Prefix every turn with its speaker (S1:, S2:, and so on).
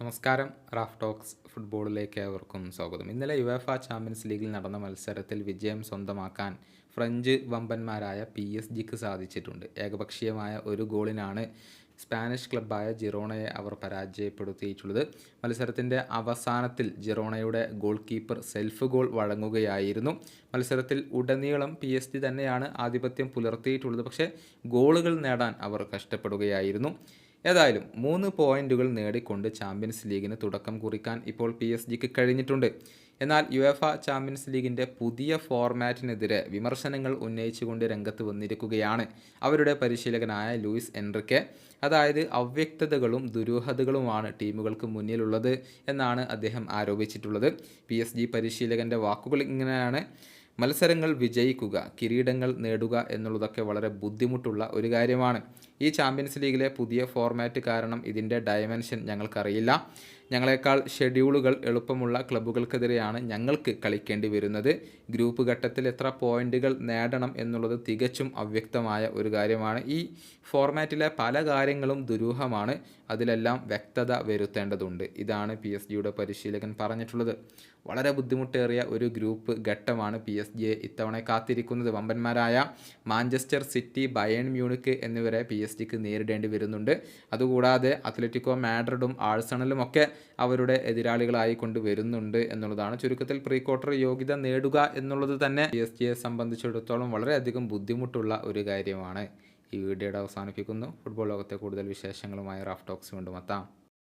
S1: നമസ്കാരം. Raf talks ഫുട്ബോളിലേക്ക് ഏവർക്കും സ്വാഗതം. ഇന്നലെ യുവേഫ ചാമ്പ്യൻസ് ലീഗിൽ നടന്ന മത്സരത്തിൽ വിജയം സ്വന്തമാക്കാൻ ഫ്രഞ്ച് വമ്പന്മാരായ PSG സാധിച്ചിട്ടുണ്ട്. ഏകപക്ഷീയമായ ഒരു ഗോളിനാണ് സ്പാനിഷ് ക്ലബ്ബായ ജിറോണയെ അവർ പരാജയപ്പെടുത്തിയിട്ടുള്ളത്. മത്സരത്തിൻ്റെ അവസാനത്തിൽ ജിറോണയുടെ ഗോൾ കീപ്പർ സെൽഫ് ഗോൾ വഴങ്ങുകയായിരുന്നു. മത്സരത്തിൽ ഉടനീളം PSG തന്നെയാണ് ആധിപത്യം പുലർത്തിയിട്ടുള്ളത്. പക്ഷേ ഗോളുകൾ നേടാൻ അവർ കഷ്ടപ്പെടുകയായിരുന്നു. ഏതായാലും 3 പോയിന്റുകൾ നേടിക്കൊണ്ട് ചാമ്പ്യൻസ് ലീഗിന് തുടക്കം കുറിക്കാൻ ഇപ്പോൾ PSG കഴിഞ്ഞിട്ടുണ്ട്. എന്നാൽ യുവേഫ ചാമ്പ്യൻസ് ലീഗിൻ്റെ പുതിയ ഫോർമാറ്റിനെതിരെ വിമർശനങ്ങൾ ഉന്നയിച്ചുകൊണ്ട് രംഗത്ത് വന്നിരിക്കുകയാണ് അവരുടെ പരിശീലകനായ ലൂയിസ് എൻറിക്കെ. അതായത് അവ്യക്തതകളും ദുരൂഹതകളുമാണ് ടീമുകൾക്ക് മുന്നിലുള്ളത് എന്നാണ് അദ്ദേഹം ആരോപിച്ചിട്ടുള്ളത്. PSG പരിശീലകൻ്റെ വാക്കുകൾ ഇങ്ങനെയാണ്: മത്സരങ്ങൾ വിജയിക്കുക, കിരീടങ്ങൾ നേടുക എന്നുള്ളതൊക്കെ വളരെ ബുദ്ധിമുട്ടുള്ള ഒരു കാര്യമാണ്. ഈ ചാമ്പ്യൻസ് ലീഗിലെ പുതിയ ഫോർമാറ്റ് കാരണം ഇതിൻ്റെ ഡയമെൻഷൻ ഞങ്ങൾക്കറിയില്ല. ഞങ്ങളെക്കാൾ ഷെഡ്യൂളുകൾ എളുപ്പമുള്ള ക്ലബ്ബുകൾക്കെതിരെയാണ് ഞങ്ങൾക്ക് കളിക്കേണ്ടി വരുന്നത്. ഗ്രൂപ്പ് ഘട്ടത്തിൽ എത്ര പോയിന്റുകൾ നേടണം എന്നുള്ളത് തികച്ചും അവ്യക്തമായ ഒരു കാര്യമാണ്. ഈ ഫോർമാറ്റിലെ പല കാര്യങ്ങളും ദുരൂഹമാണ്. അതിലെല്ലാം വ്യക്തത വരുത്തേണ്ടതുണ്ട്. ഇതാണ് PSG പരിശീലകൻ പറഞ്ഞിട്ടുള്ളത്. വളരെ ബുദ്ധിമുട്ടേറിയ ഒരു ഗ്രൂപ്പ് ഘട്ടമാണ് PSG ഇത്തവണ കാത്തിരിക്കുന്നത്. വമ്പന്മാരായ മാഞ്ചസ്റ്റർ സിറ്റി, ബയേൺ മ്യൂണിക്ക് എന്നിവരെ PSG നേരിടേണ്ടി വരുന്നുണ്ട്. അതുകൂടാതെ അത്ലറ്റിക്കോ മാഡ്രിഡും ആഴ്സണലും ഒക്കെ അവരുടെ എതിരാളികളായി കൊണ്ട് വരുന്നുണ്ട് എന്നുള്ളതാണ്. ചുരുക്കത്തിൽ പ്രീ ക്വാർട്ടർ യോഗ്യത നേടുക എന്നുള്ളത് തന്നെ PSG സംബന്ധിച്ചിടത്തോളം വളരെയധികം ബുദ്ധിമുട്ടുള്ള ഒരു കാര്യമാണ്. ഈ വീഡിയോയുടെ അവസാനിപ്പിക്കുന്നു. ഫുട്ബോൾ ലോകത്തെ കൂടുതൽ വിശേഷങ്ങളുമായി റാഫ് ടോക്സ് കൊണ്ടുമെത്താം.